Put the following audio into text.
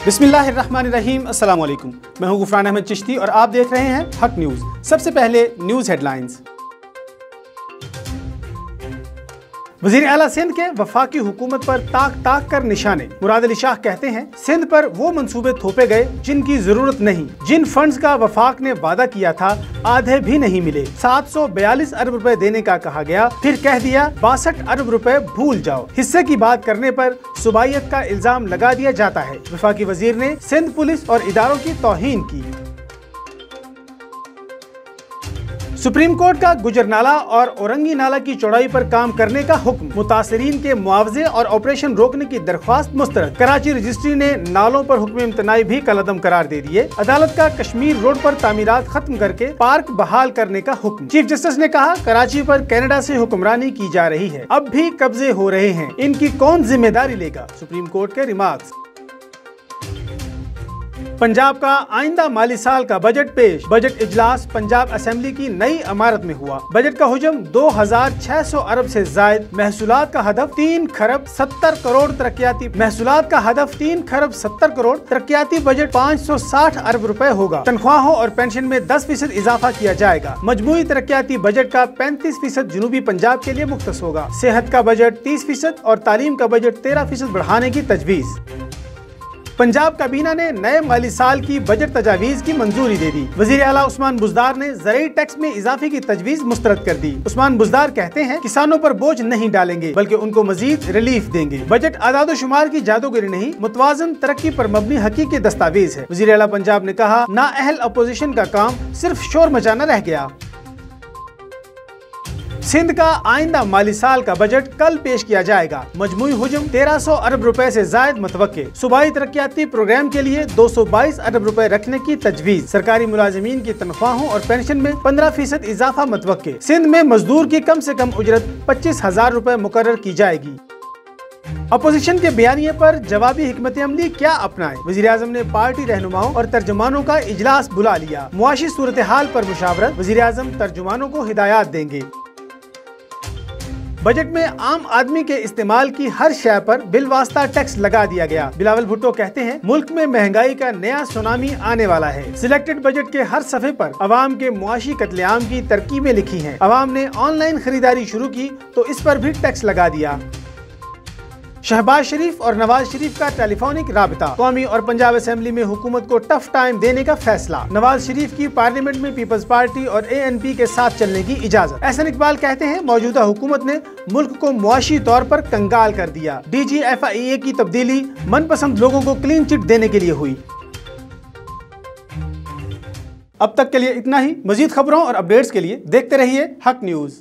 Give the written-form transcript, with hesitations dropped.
बिस्मिल्लाहिर्रहमानिर्रहीम, अस्सलाम वालेकुम। मैं हूं गुफरान अहमद चिश्ती और आप देख रहे हैं हक न्यूज़। सबसे पहले न्यूज़ हेडलाइंस। वज़ीर आला सिंध के वफाकी हुकूमत पर ताक ताक कर निशाने। मुराद अली शाह कहते हैं, सिंध पर वो मंसूबे थोपे गए जिनकी जरूरत नहीं। जिन फंड्स का वफाक ने वादा किया था आधे भी नहीं मिले। 742 अरब रुपए देने का कहा गया, फिर कह दिया 62 अरब रुपए भूल जाओ। हिस्से की बात करने पर सुबाइयत का इल्जाम लगा दिया जाता है। वफाकी वजीर ने सिंध पुलिस और इदारों की तौहीन की। सुप्रीम कोर्ट का गुजर नाला और औरंगी नाला की चौड़ाई पर काम करने का हुक्म। मुतासरीन के मुआवजे और ऑपरेशन रोकने की दरख्वास्त मुस्तरद। कराची रजिस्ट्री ने नालों पर हुक्म इम्तनाई भी कलअदम करार दे दिए। अदालत का कश्मीर रोड पर तामीरात खत्म करके पार्क बहाल करने का हुक्म। चीफ जस्टिस ने कहा, कराची पर कनाडा से हुक्मरानी की जा रही है, अब भी कब्जे हो रहे हैं, इनकी कौन जिम्मेदारी लेगा। सुप्रीम कोर्ट के रिमार्क्स। पंजाब का आइंदा माली साल का बजट पेश। बजट इजलास पंजाब असेंबली की नई इमारत में हुआ। बजट का हुजम 2600 अरब से जायद। महसूलात का हदफ 3 खरब 70 करोड़ तरक्याती। महसूलात का हदफ 3 खरब 70 करोड़। तरक्याती बजट 560 अरब रुपए होगा। तनख्वाहों और पेंशन में 10% इजाफा किया जाएगा। मजमूई तरक्याती बजट का 35% जनूबी पंजाब के लिए मुख्तस होगा। सेहत का बजट 30% और तालीम का बजट 13% बढ़ाने की तजवीज। पंजाब काबीना ने नए माली साल की बजट तजावीज की मंजूरी दे दी। वजीर आला उस्मान बुज़दार ने ज़राई टैक्स में इजाफे की तजवीज मुस्तरद कर दी। उस्मान बुज़दार कहते हैं, किसानों पर बोझ नहीं डालेंगे बल्कि उनको मजीद रिलीफ देंगे। बजट आदाद शुमार की जादूगरी नहीं, मुतवाजन तरक्की पर मबनी हकीकी दस्तावेज है। वजीर आला पंजाब ने कहा, नाअहल अपोजिशन का काम सिर्फ शोर मचाना रह गया। सिंध का आइंदा माली साल का बजट कल पेश किया जाएगा। मजमूई हुजम 1300 अरब रुपए से जायद मतवक्के। सूबाई तरक्याती प्रोग्राम के लिए 222 अरब रुपए रखने की तजवीज। सरकारी मुलाजिमीन की तनख्वाहों और पेंशन में 15% इजाफा मतवक्के। सिंध में मजदूर की कम से कम उजरत 25,000 रुपए मुकर्रर की जाएगी। अपोजिशन के बयानिए पर जवाबी हिकमत अमली क्या अपनाएं। वजीर आजम ने पार्टी रहनुमाओं और तर्जुमानों का इजलास बुला लिया। मुआशी सूरत हाल पर मुशावरत। वजीर आजम तर्जुमानों को हिदायत देंगे। बजट में आम आदमी के इस्तेमाल की हर शय पर बिलवास्ता टैक्स लगा दिया गया। बिलावल भुट्टो कहते हैं, मुल्क में महंगाई का नया सुनामी आने वाला है। सिलेक्टेड बजट के हर सफ़े पर अवाम के मुआशी कत्लेआम की तरकीबें लिखी हैं। अवाम ने ऑनलाइन खरीदारी शुरू की तो इस पर भी टैक्स लगा दिया। शहबाज शरीफ और नवाज शरीफ का टेलीफोनिक राबता। कौमी और पंजाब असेंबली में हुकूमत को टफ टाइम देने का फैसला। नवाज शरीफ की पार्लियामेंट में पीपल्स पार्टी और ANP के साथ चलने की इजाजत। एहसन इकबाल कहते हैं, मौजूदा हुकूमत ने मुल्क को मुआशी तौर पर कंगाल कर दिया। DG FIA की तब्दीली मनपसंद लोगों को क्लीन चिट देने के लिए हुई। अब तक के लिए इतना ही। मजीद खबरों और अपडेट्स के लिए देखते रहिए हक न्यूज़।